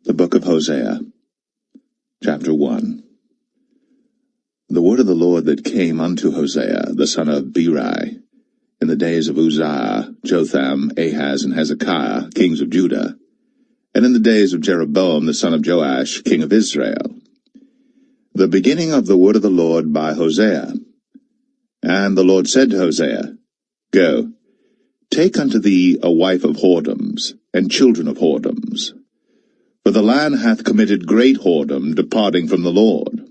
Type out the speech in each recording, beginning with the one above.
The book of Hosea, chapter 1. The word of the Lord that came unto Hosea, the son of Berei, in the days of Uzziah, Jotham, Ahaz, and Hezekiah, kings of Judah, and in the days of Jeroboam, the son of Joash, king of Israel. The beginning of the word of the Lord by Hosea. And the Lord said to Hosea, Go, take unto thee a wife of whoredoms, and children of whoredoms. For the land hath committed great whoredom, departing from the Lord.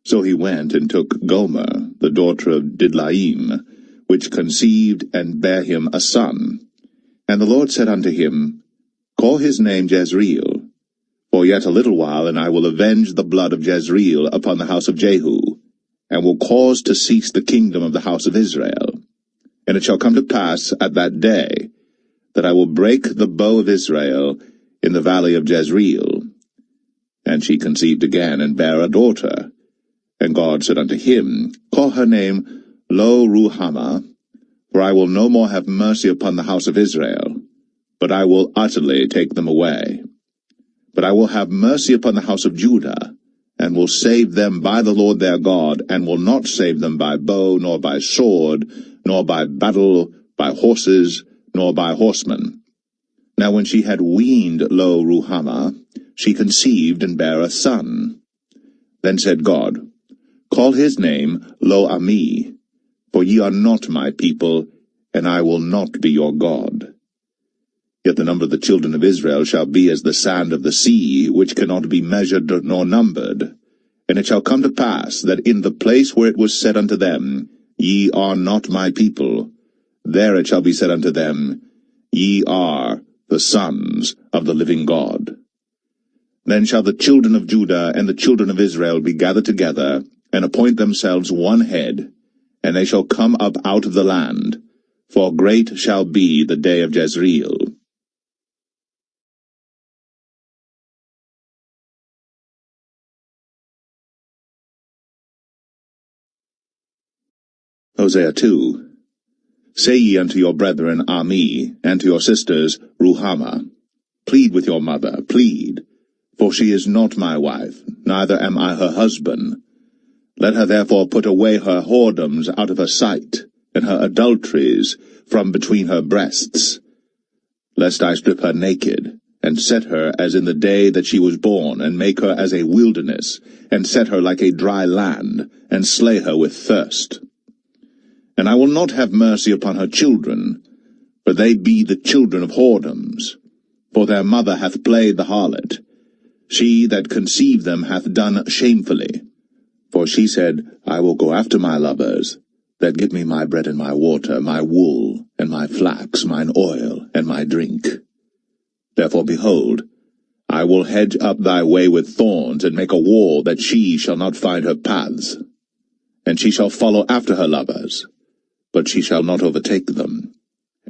So he went and took Gomer, the daughter of Didlaim, which conceived and bare him a son. And the Lord said unto him, Call his name Jezreel, for yet a little while, and I will avenge the blood of Jezreel upon the house of Jehu, and will cause to cease the kingdom of the house of Israel. And it shall come to pass at that day, that I will break the bow of Israel in the valley of Jezreel. And she conceived again, and bare a daughter. And God said unto him, Call her name Lo-Ruhamah, for I will no more have mercy upon the house of Israel, but I will utterly take them away. But I will have mercy upon the house of Judah, and will save them by the Lord their God, and will not save them by bow, nor by sword, nor by battle, by horses, nor by horsemen. Now when she had weaned Lo-Ruhamah, she conceived and bare a son. Then said God, Call his name Lo-Ammi, for ye are not my people, and I will not be your God. Yet the number of the children of Israel shall be as the sand of the sea, which cannot be measured nor numbered. And it shall come to pass, that in the place where it was said unto them, Ye are not my people, there it shall be said unto them, Ye are the sons of the living God. Then shall the children of Judah and the children of Israel be gathered together, and appoint themselves one head, and they shall come up out of the land, for great shall be the day of Jezreel. Hosea 2. Say ye unto your brethren Ammi, and to your sisters Ruhamah, Plead with your mother, plead, for she is not my wife, neither am I her husband. Let her therefore put away her whoredoms out of her sight, and her adulteries from between her breasts, lest I strip her naked, and set her as in the day that she was born, and make her as a wilderness, and set her like a dry land, and slay her with thirst. And I will not have mercy upon her children, for they be the children of whoredoms. For their mother hath played the harlot. She that conceived them hath done shamefully. For she said, I will go after my lovers, that give me my bread and my water, my wool, and my flax, mine oil, and my drink. Therefore, behold, I will hedge up thy way with thorns, and make a wall, that she shall not find her paths. And she shall follow after her lovers, but she shall not overtake them.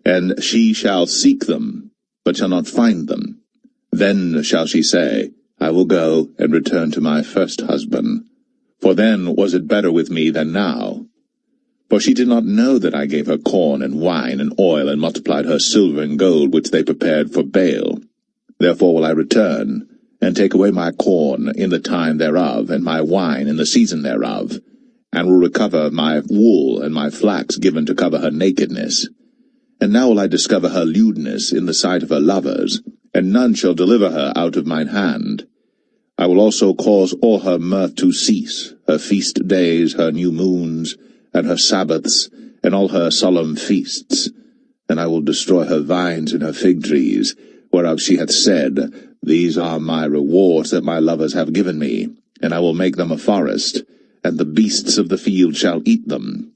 And she shall seek them, but shall not find them. Then shall she say, I will go and return to my first husband, for then was it better with me than now. For she did not know that I gave her corn and wine and oil, and multiplied her silver and gold, which they prepared for Baal. Therefore will I return, and take away my corn in the time thereof, and my wine in the season thereof, and will recover my wool and my flax given to cover her nakedness. And now will I discover her lewdness in the sight of her lovers, and none shall deliver her out of mine hand. I will also cause all her mirth to cease, her feast days, her new moons, and her Sabbaths, and all her solemn feasts. And I will destroy her vines and her fig trees, whereof she hath said, These are my rewards that my lovers have given me, and I will make them a forest, and the beasts of the field shall eat them.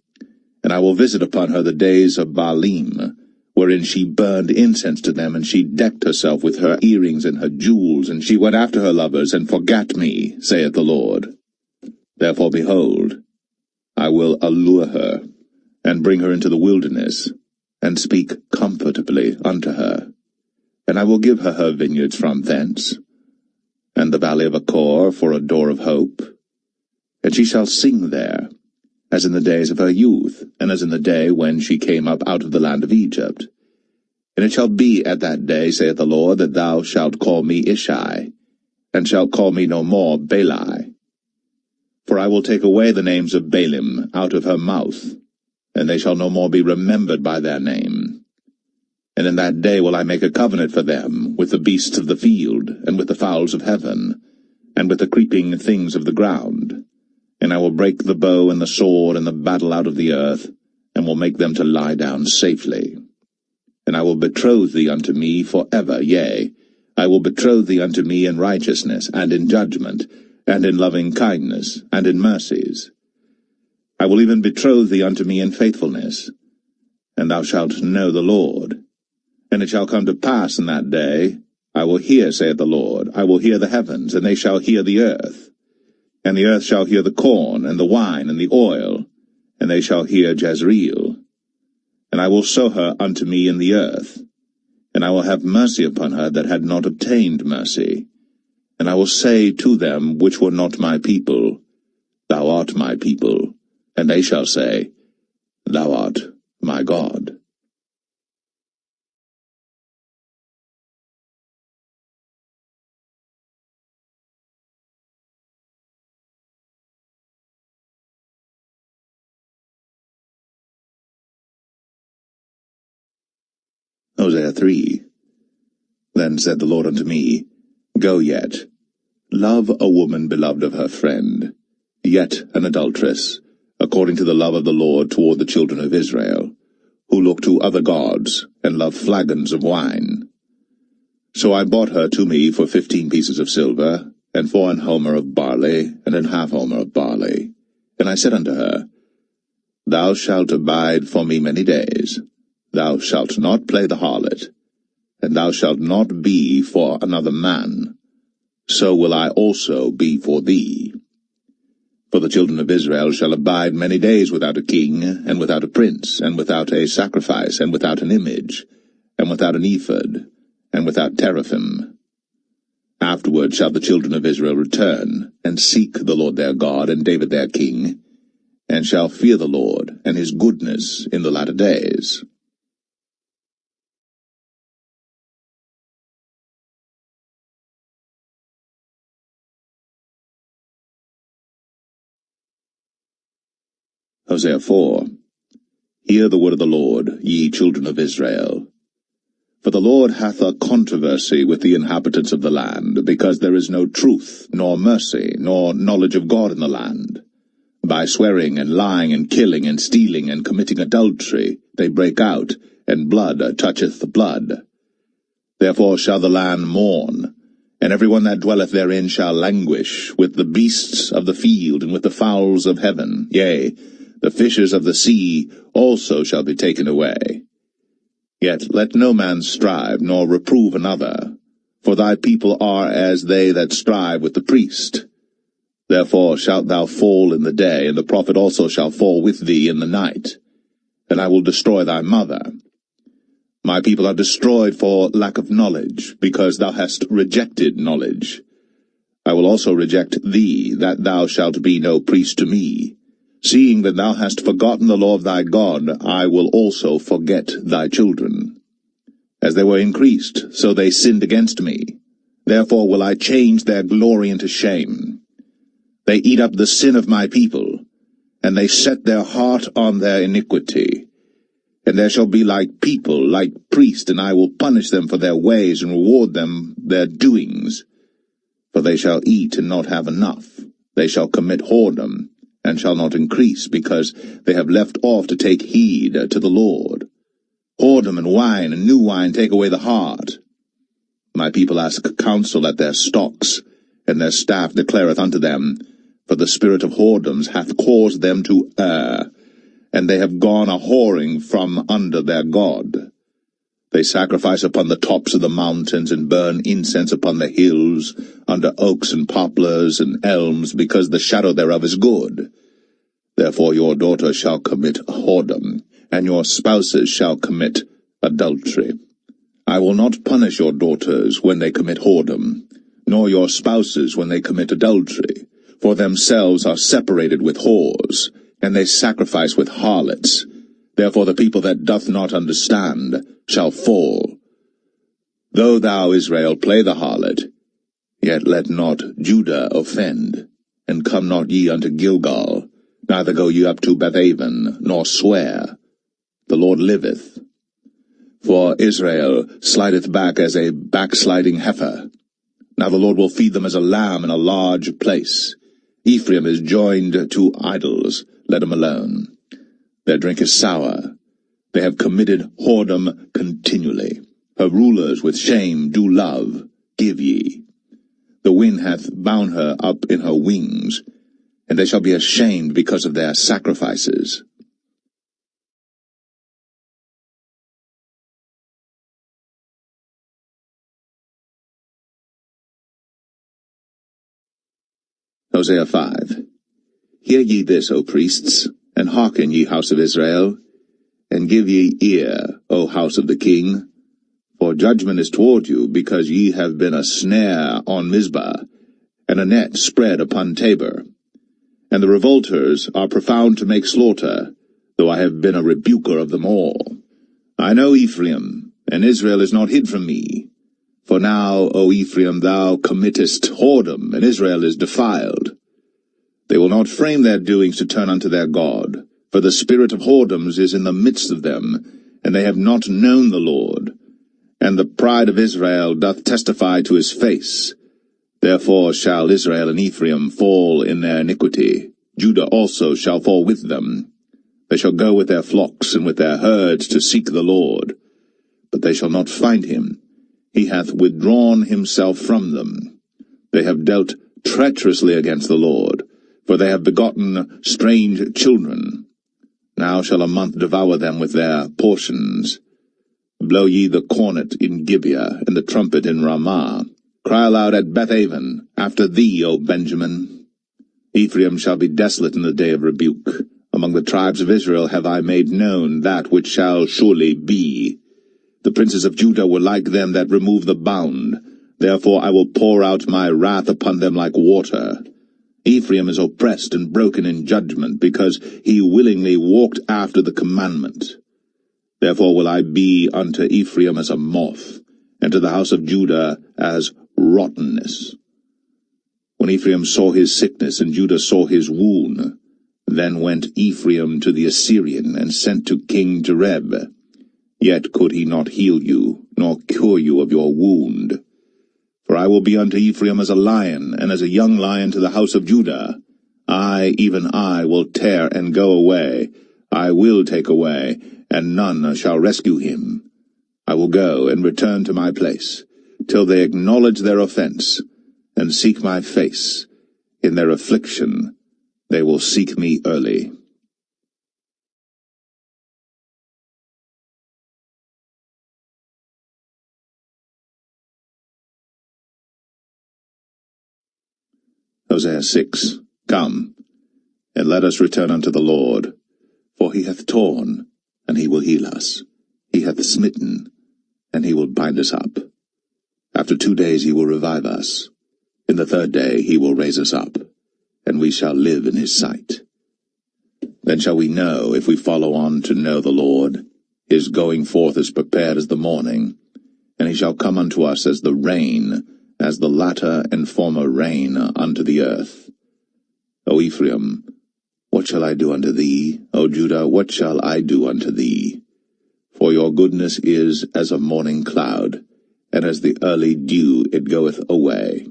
And I will visit upon her the days of Baalim, wherein she burned incense to them, and she decked herself with her earrings and her jewels, and she went after her lovers, and forgat me, saith the Lord. Therefore, behold, I will allure her, and bring her into the wilderness, and speak comfortably unto her. And I will give her her vineyards from thence, and the valley of Achor for a door of hope. And she shall sing there, as in the days of her youth, and as in the day when she came up out of the land of Egypt. And it shall be at that day, saith the Lord, that thou shalt call me Ishai, and shalt call me no more Berei. For I will take away the names of Baalim out of her mouth, and they shall no more be remembered by their name. And in that day will I make a covenant for them with the beasts of the field, and with the fowls of heaven, and with the creeping things of the ground. And I will break the bow and the sword and the battle out of the earth, and will make them to lie down safely. And I will betroth thee unto me for ever, yea, I will betroth thee unto me in righteousness, and in judgment, and in loving kindness, and in mercies. I will even betroth thee unto me in faithfulness, and thou shalt know the Lord. And it shall come to pass in that day, I will hear, saith the Lord, I will hear the heavens, and they shall hear the earth. And the earth shall hear the corn, and the wine, and the oil, and they shall hear Jezreel. And I will sow her unto me in the earth, and I will have mercy upon her that had not obtained mercy. And I will say to them which were not my people, Thou art my people, and they shall say, Thou art my God. Hosea 3. Then said the Lord unto me, Go yet, love a woman beloved of her friend, yet an adulteress, according to the love of the Lord toward the children of Israel, who look to other gods, and love flagons of wine. So I bought her to me for 15 pieces of silver, and for an homer of barley, and an half homer of barley. And I said unto her, Thou shalt abide for me many days. Thou shalt not play the harlot, and thou shalt not be for another man. So will I also be for thee. For the children of Israel shall abide many days without a king, and without a prince, and without a sacrifice, and without an image, and without an ephod, and without teraphim. Afterward shall the children of Israel return, and seek the Lord their God, and David their king, and shall fear the Lord, and his goodness in the latter days. Hosea 4. Hear the word of the Lord, ye children of Israel. For the Lord hath a controversy with the inhabitants of the land, because there is no truth, nor mercy, nor knowledge of God in the land. By swearing, and lying, and killing, and stealing, and committing adultery, they break out, and blood toucheth the blood. Therefore shall the land mourn, and every one that dwelleth therein shall languish, with the beasts of the field, and with the fowls of heaven, yea, the fishes of the sea also shall be taken away. Yet let no man strive, nor reprove another, for thy people are as they that strive with the priest. Therefore shalt thou fall in the day, and the prophet also shall fall with thee in the night. And I will destroy thy mother. My people are destroyed for lack of knowledge, because thou hast rejected knowledge. I will also reject thee, that thou shalt be no priest to me. Seeing that thou hast forgotten the law of thy God, I will also forget thy children. As they were increased, so they sinned against me. Therefore will I change their glory into shame. They eat up the sin of my people, and they set their heart on their iniquity. And there shall be like people, like priests, and I will punish them for their ways, and reward them their doings. For they shall eat and not have enough. They shall commit whoredom, and shall not increase, because they have left off to take heed to the Lord. Whoredom and wine and new wine take away the heart. My people ask counsel at their stocks, and their staff declareth unto them, for the spirit of whoredoms hath caused them to err, and they have gone a whoring from under their God. They sacrifice upon the tops of the mountains, and burn incense upon the hills, under oaks and poplars and elms, because the shadow thereof is good. Therefore your daughters shall commit whoredom, and your spouses shall commit adultery. I will not punish your daughters when they commit whoredom, nor your spouses when they commit adultery, for themselves are separated with whores, and they sacrifice with harlots. Therefore the people that doth not understand shall fall. Though thou, Israel, play the harlot, Yet let not Judah offend, and come not ye unto Gilgal, neither go ye up to Bethaven, nor swear. The Lord liveth. For Israel slideth back as a backsliding heifer. Now the Lord will feed them as a lamb in a large place. Ephraim is joined to idols, let him alone. Their drink is sour. They have committed whoredom continually. Her rulers with shame do love, give ye. The wind hath bound her up in her wings, and they shall be ashamed because of their sacrifices. Hosea 5. Hear ye this, O priests, and hearken, ye house of Israel, and give ye ear, O house of the king. For judgment is toward you, because ye have been a snare on Mizpah, and a net spread upon Tabor. And the revolters are profound to make slaughter, though I have been a rebuker of them all. I know Ephraim, and Israel is not hid from me. For now, O Ephraim, thou committest whoredom, and Israel is defiled. They will not frame their doings to turn unto their God, for the spirit of whoredoms is in the midst of them, and they have not known the Lord. And the pride of Israel doth testify to his face. Therefore shall Israel and Ephraim fall in their iniquity. Judah also shall fall with them. They shall go with their flocks and with their herds to seek the Lord. But they shall not find him. He hath withdrawn himself from them. They have dealt treacherously against the Lord, for they have begotten strange children. Now shall a month devour them with their portions. Blow ye the cornet in Gibeah, and the trumpet in Ramah. Cry aloud at Bethaven, after thee, O Benjamin. Ephraim shall be desolate in the day of rebuke. Among the tribes of Israel have I made known that which shall surely be. The princes of Judah were like them that remove the bound. Therefore I will pour out my wrath upon them like water. Ephraim is oppressed and broken in judgment, because he willingly walked after the commandment. Therefore will I be unto Ephraim as a moth, and to the house of Judah as rottenness. When Ephraim saw his sickness, and Judah saw his wound, then went Ephraim to the Assyrian, and sent to King Jareb. Yet could he not heal you, nor cure you of your wound. For I will be unto Ephraim as a lion, and as a young lion to the house of Judah. I, even I, will tear and go away. I will take away, and none shall rescue him. I will go and return to my place, till they acknowledge their offense, and seek my face. In their affliction they will seek me early. Hosea 6. Come, and let us return unto the Lord. For he hath torn, and he will heal us. He hath smitten, and he will bind us up. After 2 days he will revive us. In the 3rd day he will raise us up, and we shall live in his sight. Then shall we know, if we follow on to know the Lord. His going forth is prepared as the morning, and he shall come unto us as the rain, as the latter and former rain unto the earth. O Ephraim, what shall I do unto thee? O Judah, what shall I do unto thee? For your goodness is as a morning cloud, and as the early dew it goeth away.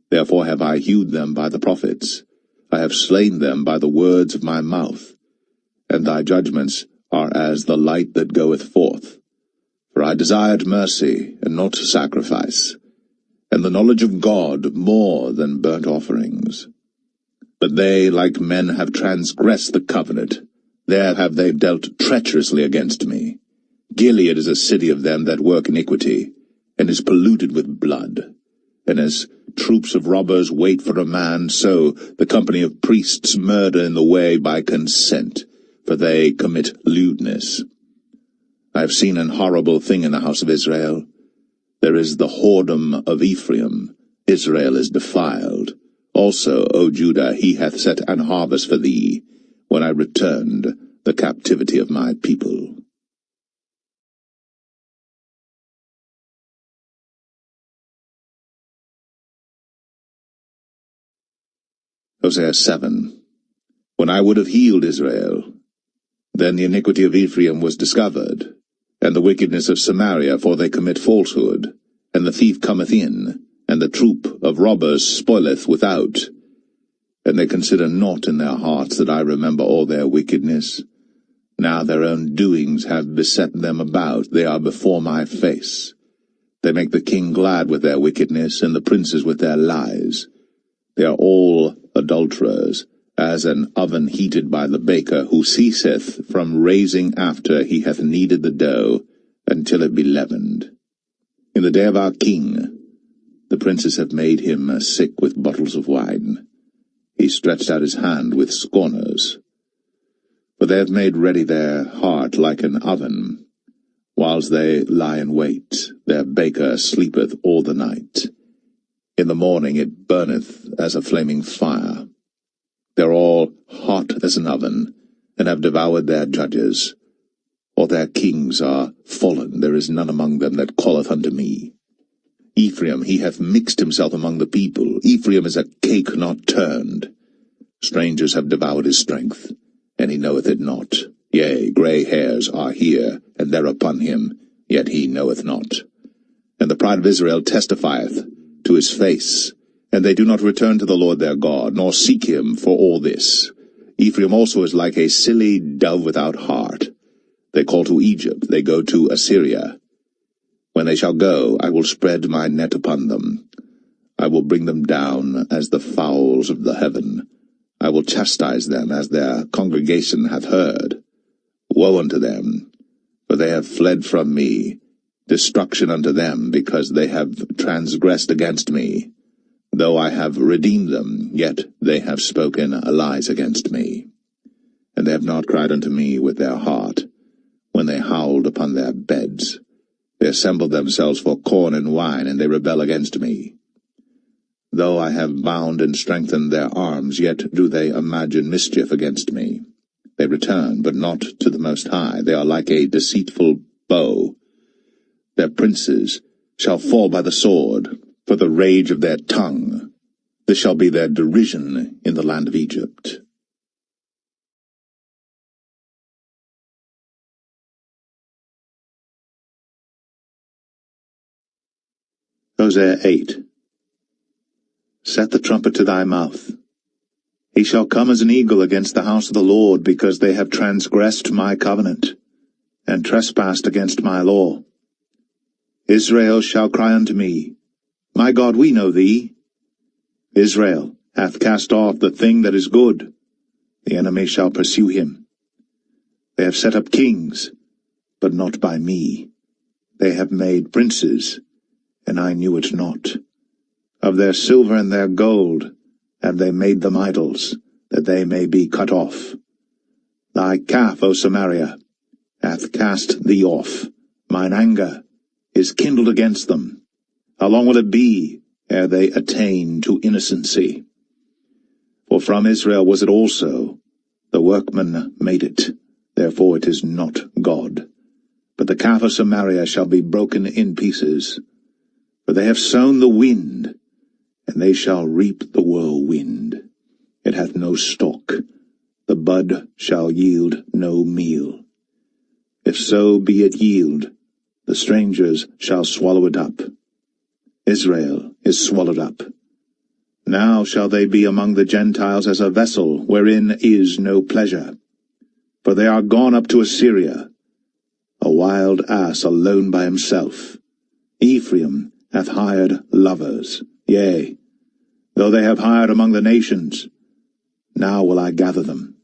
Therefore have I hewed them by the prophets. I have slain them by the words of my mouth. And thy judgments are as the light that goeth forth. For I desired mercy, and not sacrifice, and the knowledge of God more than burnt offerings. But they, like men, have transgressed the covenant. There have they dealt treacherously against me. Gilead is a city of them that work iniquity, and is polluted with blood. And as troops of robbers wait for a man, so the company of priests murder in the way by consent, for they commit lewdness. I have seen an horrible thing in the house of Israel. There is the whoredom of Ephraim. Israel is defiled. Also, O Judah, he hath set an harvest for thee, when I returned the captivity of my people. Hosea 7. When I would have healed Israel, then the iniquity of Ephraim was discovered, and the wickedness of Samaria, for they commit falsehood, and the thief cometh in, and the troop of robbers spoileth without. And they consider not in their hearts that I remember all their wickedness. Now their own doings have beset them about, they are before my face. They make the king glad with their wickedness, and the princes with their lies. They are all adulterers, as an oven heated by the baker, who ceaseth from raising after he hath kneaded the dough, until it be leavened. In the day of our king, the princes have made him sick with bottles of wine. He stretched out his hand with scorners. For they have made ready their heart like an oven. Whiles they lie in wait, their baker sleepeth all the night. In the morning it burneth as a flaming fire. They are all hot as an oven, and have devoured their judges. All their kings are fallen, there is none among them that calleth unto me. Ephraim, he hath mixed himself among the people. Ephraim is a cake not turned. Strangers have devoured his strength, and he knoweth it not. Yea, grey hairs are here, and there upon him, yet he knoweth not. And the pride of Israel testifieth to his face, and they do not return to the Lord their God, nor seek him for all this. Ephraim also is like a silly dove without heart. They call to Egypt, they go to Assyria. When they shall go, I will spread my net upon them. I will bring them down as the fowls of the heaven. I will chastise them as their congregation hath heard. Woe unto them, for they have fled from me. Destruction unto them, because they have transgressed against me. Though I have redeemed them, yet they have spoken lies against me. And they have not cried unto me with their heart, when they howled upon their beds. They assemble themselves for corn and wine, and they rebel against me. Though I have bound and strengthened their arms, yet do they imagine mischief against me. They return, but not to the Most High. They are like a deceitful bow. Their princes shall fall by the sword, for the rage of their tongue. This shall be their derision in the land of Egypt. Hosea 8. Set the trumpet to thy mouth. He shall come as an eagle against the house of the Lord, because they have transgressed my covenant, and trespassed against my law. Israel shall cry unto me, My God, we know thee. Israel hath cast off the thing that is good. The enemy shall pursue him. They have set up kings, but not by me. They have made princes, and I knew it not. Of their silver and their gold have they made them idols, that they may be cut off. Thy calf, O Samaria, hath cast thee off. Mine anger is kindled against them. How long will it be ere they attain to innocency? For from Israel was it also. The workman made it, therefore it is not God. But the calf of Samaria shall be broken in pieces. For they have sown the wind, and they shall reap the whirlwind. It hath no stalk, the bud shall yield no meal. If so be it yield, the strangers shall swallow it up. Israel is swallowed up. Now shall they be among the Gentiles as a vessel, wherein is no pleasure. For they are gone up to Assyria, a wild ass alone by himself. Ephraim hath hired lovers, yea, though they have hired among the nations. Now will I gather them,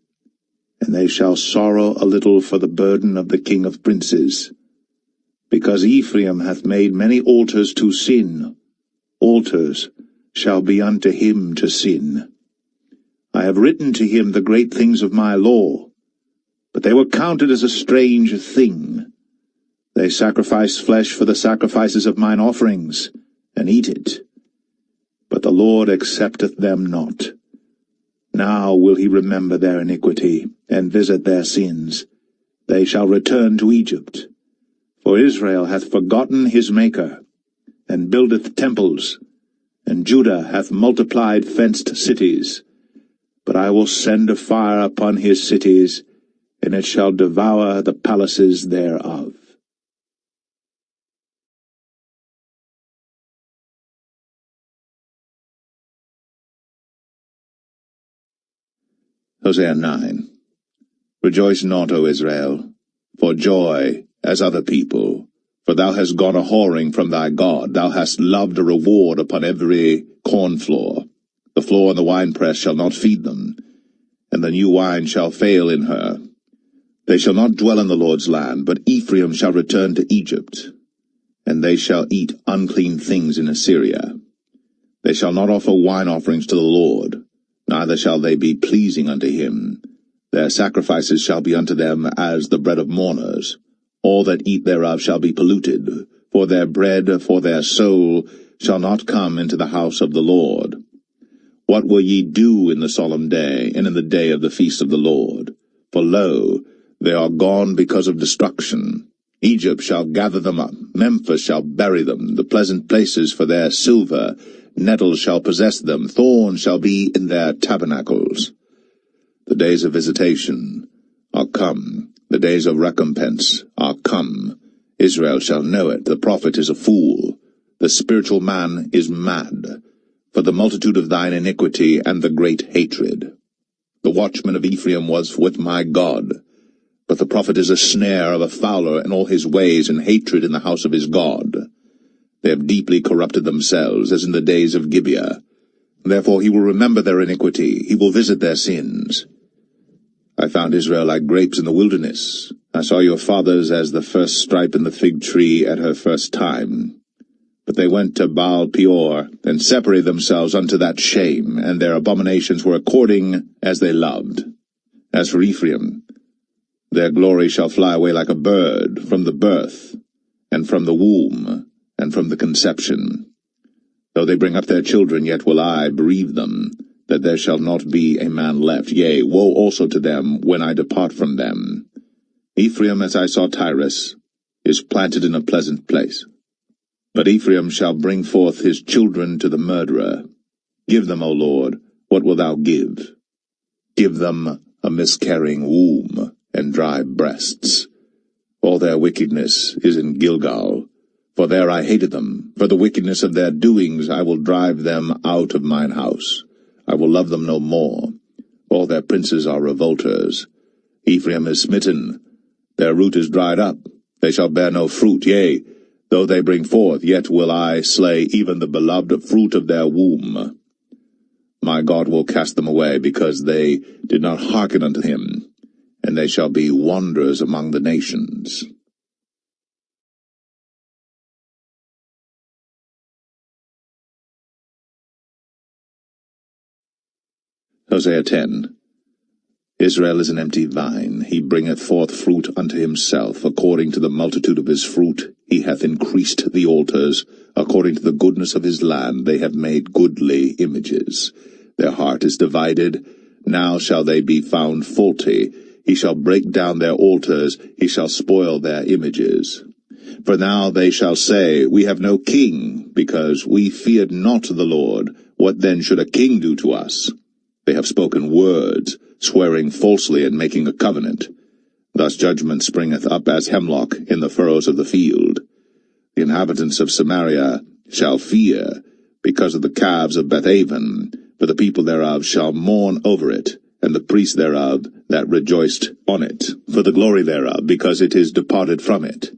and they shall sorrow a little for the burden of the king of princes. Because Ephraim hath made many altars to sin, altars shall be unto him to sin. I have written to him the great things of my law, but they were counted as a strange thing. They sacrifice flesh for the sacrifices of mine offerings, and eat it. But the Lord accepteth them not. Now will he remember their iniquity, and visit their sins. They shall return to Egypt. For Israel hath forgotten his Maker, and buildeth temples, and Judah hath multiplied fenced cities. But I will send a fire upon his cities, and it shall devour the palaces thereof. Hosea 9. Rejoice not, O Israel, for joy as other people. For thou hast gone a-whoring from thy God, thou hast loved a reward upon every corn floor. The floor and the winepress shall not feed them, and the new wine shall fail in her. They shall not dwell in the Lord's land, but Ephraim shall return to Egypt, and they shall eat unclean things in Assyria. They shall not offer wine offerings to the Lord, neither shall they be pleasing unto him. Their sacrifices shall be unto them as the bread of mourners. All that eat thereof shall be polluted, for their bread, for their soul, shall not come into the house of the Lord. What will ye do in the solemn day, and in the day of the feast of the Lord? For lo, they are gone because of destruction. Egypt shall gather them up, Memphis shall bury them, the pleasant places for their silver. Nettles shall possess them, thorns shall be in their tabernacles. The days of visitation are come, the days of recompense are come. Israel shall know it, the prophet is a fool, the spiritual man is mad, for the multitude of thine iniquity and the great hatred. The watchman of Ephraim was with my God, but the prophet is a snare of a fowler in all his ways, and hatred in the house of his God. They have deeply corrupted themselves, as in the days of Gibeah. Therefore he will remember their iniquity, he will visit their sins. I found Israel like grapes in the wilderness. I saw your fathers as the first stripe in the fig tree at her first time. But they went to Baal Peor, and separated themselves unto that shame, and their abominations were according as they loved. As for Ephraim, their glory shall fly away like a bird, from the birth, and from the womb, and from the conception. Though they bring up their children, yet will I bereave them, that there shall not be a man left. Yea, woe also to them when I depart from them. Ephraim, as I saw Tyrus, is planted in a pleasant place. But Ephraim shall bring forth his children to the murderer. Give them, O Lord, what wilt thou give? Give them a miscarrying womb, and dry breasts. All their wickedness is in Gilgal, for there I hated them. For the wickedness of their doings I will drive them out of mine house. I will love them no more. All their princes are revolters. Ephraim is smitten, their root is dried up. They shall bear no fruit, yea, though they bring forth, yet will I slay even the beloved fruit of their womb. My God will cast them away, because they did not hearken unto him, and they shall be wanderers among the nations. Hosea 10. Israel is an empty vine, he bringeth forth fruit unto himself. According to the multitude of his fruit he hath increased the altars. According to the goodness of his land they have made goodly images. Their heart is divided, now shall they be found faulty. He shall break down their altars, he shall spoil their images. For now they shall say, We have no king, because we feared not the Lord. What then should a king do to us? They have spoken words, swearing falsely and making a covenant. Thus judgment springeth up as hemlock in the furrows of the field. The inhabitants of Samaria shall fear, because of the calves of Bethaven, for the people thereof shall mourn over it, and the priests thereof that rejoiced on it, for the glory thereof, because it is departed from it.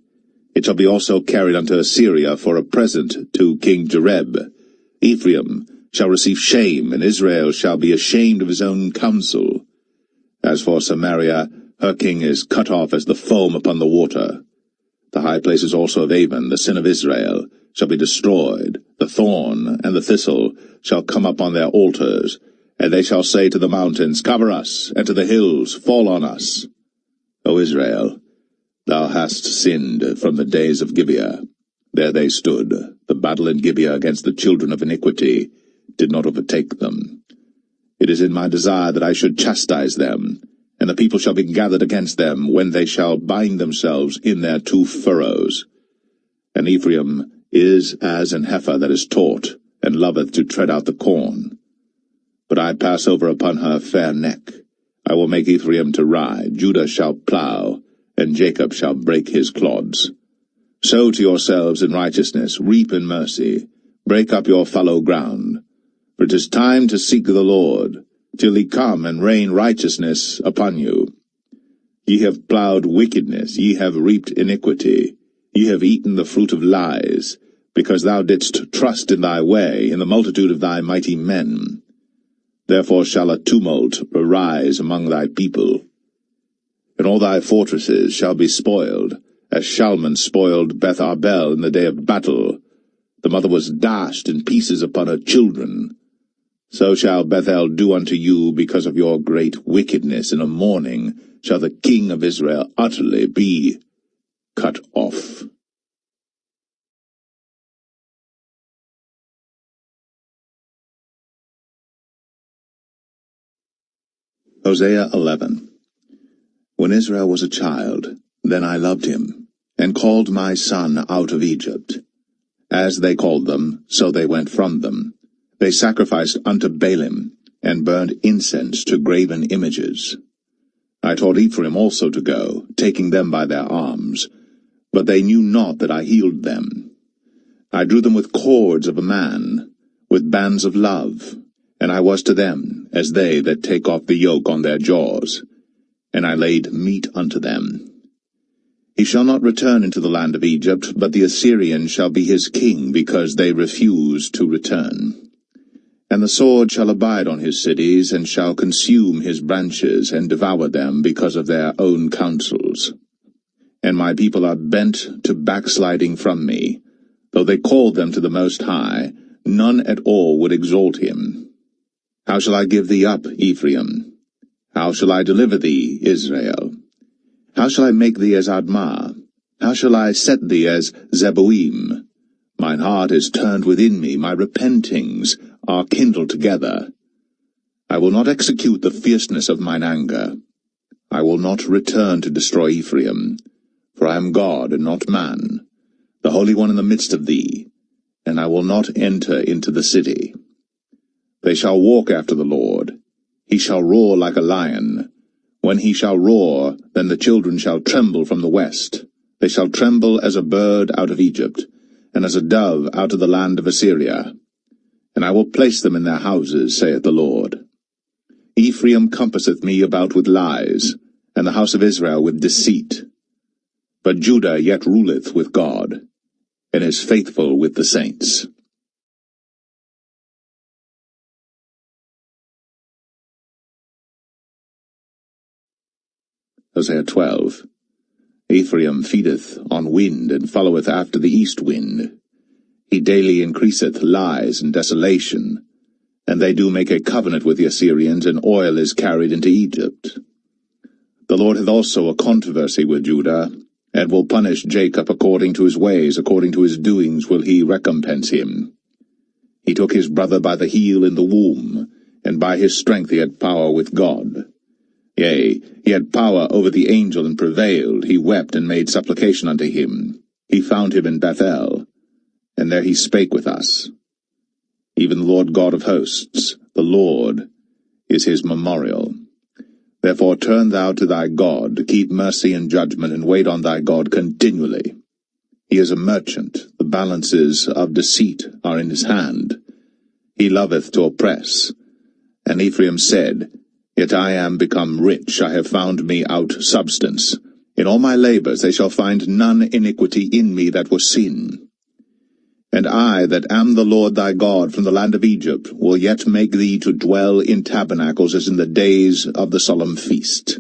It shall be also carried unto Assyria for a present to King Jareb. Ephraim shall receive shame, and Israel shall be ashamed of his own counsel. As for Samaria, her king is cut off as the foam upon the water. The high places also of Avon, the sin of Israel, shall be destroyed. The thorn and the thistle shall come up on their altars, and they shall say to the mountains, Cover us, and to the hills, Fall on us. O Israel, thou hast sinned from the days of Gibeah. There they stood, the battle in Gibeah against the children of iniquity did not overtake them. It is in my desire that I should chastise them, and the people shall be gathered against them, when they shall bind themselves in their two furrows. And Ephraim is as an heifer that is taught, and loveth to tread out the corn. but I pass over upon her fair neck. I will make Ephraim to ride, Judah shall plow, and Jacob shall break his clods. Sow to yourselves in righteousness, reap in mercy, break up your fallow ground. For it is time to seek the Lord, till he come and rain righteousness upon you. Ye have plowed wickedness, ye have reaped iniquity, ye have eaten the fruit of lies, because thou didst trust in thy way, in the multitude of thy mighty men. Therefore shall a tumult arise among thy people, and all thy fortresses shall be spoiled, as Shalman spoiled Beth Arbel in the day of battle. The mother was dashed in pieces upon her children. So shall Bethel do unto you because of your great wickedness. In a morning shall the king of Israel utterly be cut off. Hosea 11. When Israel was a child, then I loved him, and called my son out of Egypt. As they called them, so they went from them. They sacrificed unto Baalim, and burned incense to graven images. I taught Ephraim also to go, taking them by their arms, but they knew not that I healed them. I drew them with cords of a man, with bands of love, and I was to them as they that take off the yoke on their jaws, and I laid meat unto them. He shall not return into the land of Egypt, but the Assyrian shall be his king, because they refuse to return. And the sword shall abide on his cities, and shall consume his branches, and devour them because of their own counsels. And my people are bent to backsliding from me. Though they called them to the Most High, none at all would exalt him. How shall I give thee up, Ephraim? How shall I deliver thee, Israel? How shall I make thee as Admah? How shall I set thee as Zeboim? Mine heart is turned within me, my repentings are kindled together. I will not execute the fierceness of mine anger. I will not return to destroy Ephraim, for I am God and not man, the Holy One in the midst of thee, and I will not enter into the city. They shall walk after the Lord. He shall roar like a lion. When he shall roar, then the children shall tremble from the west. They shall tremble as a bird out of Egypt, and as a dove out of the land of Assyria. And I will place them in their houses, saith the Lord. Ephraim compasseth me about with lies, and the house of Israel with deceit. But Judah yet ruleth with God, and is faithful with the saints. Hosea 12. Ephraim feedeth on wind, and followeth after the east wind. He daily increaseth lies and desolation, and they do make a covenant with the Assyrians, and oil is carried into Egypt. The Lord hath also a controversy with Judah, and will punish Jacob according to his ways, according to his doings will he recompense him. He took his brother by the heel in the womb, and by his strength he had power with God. Yea, he had power over the angel, and prevailed. He wept and made supplication unto him. He found him in Bethel, and there he spake with us. Even the Lord God of hosts, the Lord, is his memorial. Therefore turn thou to thy God, to keep mercy and judgment, and wait on thy God continually. He is a merchant, the balances of deceit are in his hand. He loveth to oppress. And Ephraim said, Yet I am become rich, I have found me out substance. In all my labors they shall find none iniquity in me that was sin. And I, that am the Lord thy God from the land of Egypt, will yet make thee to dwell in tabernacles as in the days of the solemn feast.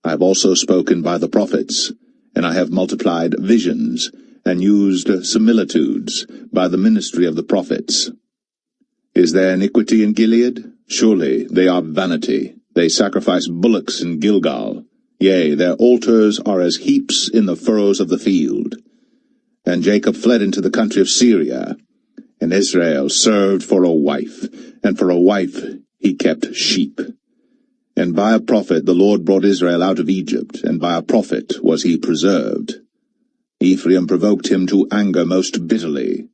I have also spoken by the prophets, and I have multiplied visions, and used similitudes by the ministry of the prophets. Is there iniquity in Gilead? Surely they are vanity. They sacrifice bullocks in Gilgal. Yea, their altars are as heaps in the furrows of the field. And Jacob fled into the country of Syria, and Israel served for a wife, and for a wife he kept sheep. And by a prophet the Lord brought Israel out of Egypt, and by a prophet was he preserved. Ephraim provoked him to anger most bitterly.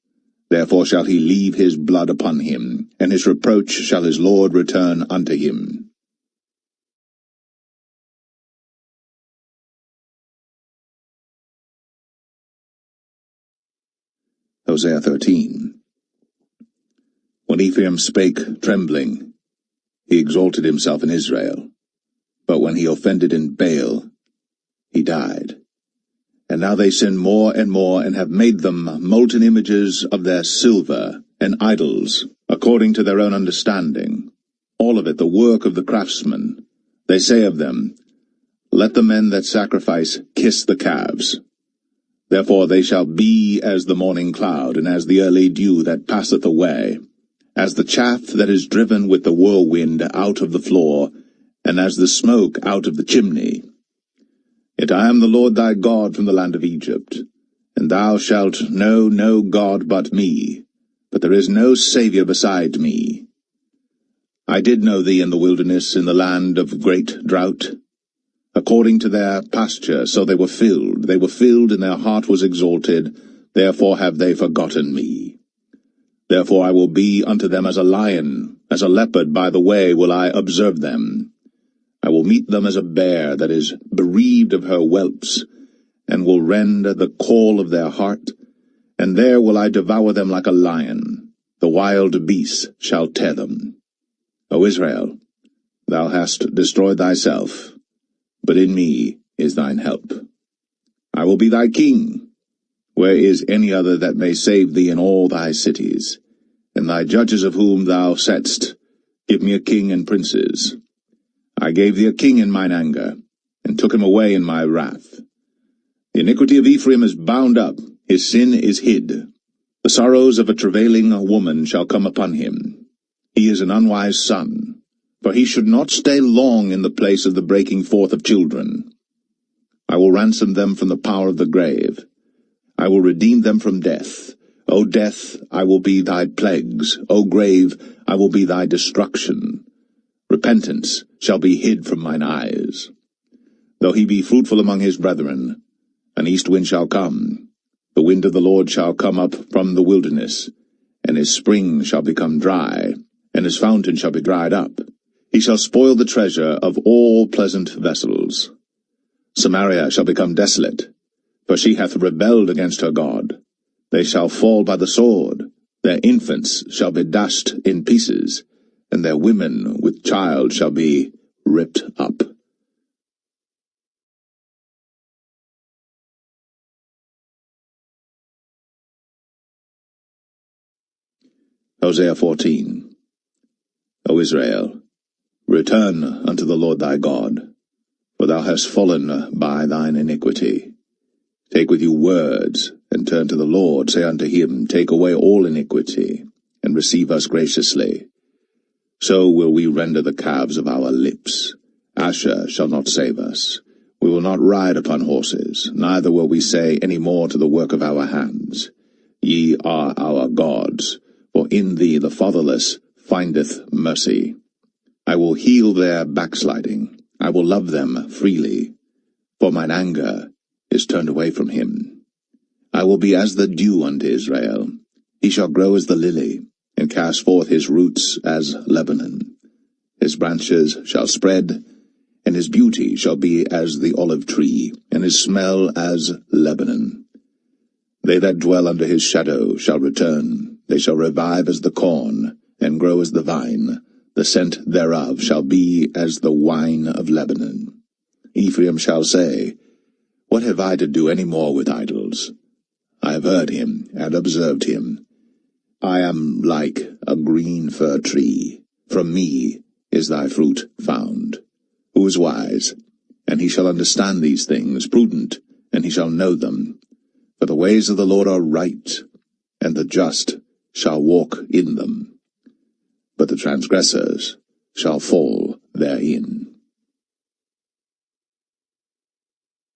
Therefore shall he leave his blood upon him, and his reproach shall his Lord return unto him. Hosea 13. When Ephraim spake trembling, he exalted himself in Israel. But when he offended in Baal, he died. And now they sin more and more, and have made them molten images of their silver, and idols, according to their own understanding. All of it the work of the craftsman. They say of them, Let the men that sacrifice kiss the calves. Therefore they shall be as the morning cloud, and as the early dew that passeth away, as the chaff that is driven with the whirlwind out of the floor, and as the smoke out of the chimney. Yet I am the Lord thy God from the land of Egypt, and thou shalt know no God but me, but there is no Saviour beside me. I did know thee in the wilderness, in the land of great drought. According to their pasture, so they were filled, and their heart was exalted, therefore have they forgotten me. Therefore I will be unto them as a lion, as a leopard by the way will I observe them. I will meet them as a bear that is bereaved of her whelps, and will rend the caul of their heart, and there will I devour them like a lion. The wild beasts shall tear them. O Israel, thou hast destroyed thyself, but in me is thine help. I will be thy king. Where is any other that may save thee in all thy cities? And thy judges of whom thou saidst, Give me a king and princes. I gave thee a king in mine anger, and took him away in my wrath. The iniquity of Ephraim is bound up, his sin is hid. The sorrows of a travailing woman shall come upon him. He is an unwise son, for he should not stay long in the place of the breaking forth of children. I will ransom them from the power of the grave. I will redeem them from death. O death, I will be thy plagues. O grave, I will be thy destruction. Repentance shall be hid from mine eyes. Though he be fruitful among his brethren, an east wind shall come. The wind of the Lord shall come up from the wilderness, and his spring shall become dry, and his fountain shall be dried up. He shall spoil the treasure of all pleasant vessels. Samaria shall become desolate, for she hath rebelled against her God. They shall fall by the sword, their infants shall be dashed in pieces, and their women with child shall be ripped up. Hosea 14. O Israel, return unto the Lord thy God, for thou hast fallen by thine iniquity. Take with you words, and turn to the Lord. Say unto him, Take away all iniquity, and receive us graciously. So will we render the calves of our lips. Asher shall not save us. We will not ride upon horses, neither will we say any more to the work of our hands, Ye are our gods, for in thee the fatherless findeth mercy. I will heal their backsliding. I will love them freely, for mine anger is turned away from him. I will be as the dew unto Israel. He shall grow as the lily, and cast forth his roots as Lebanon. His branches shall spread, and his beauty shall be as the olive tree, and his smell as Lebanon. They that dwell under his shadow shall return. They shall revive as the corn, and grow as the vine. The scent thereof shall be as the wine of Lebanon. Ephraim shall say, What have I to do any more with idols? I have heard him, and observed him. I am like a green fir tree. From me is thy fruit found. Who is wise? And he shall understand these things, prudent, and he shall know them. For the ways of the Lord are right, and the just shall walk in them, but the transgressors shall fall therein.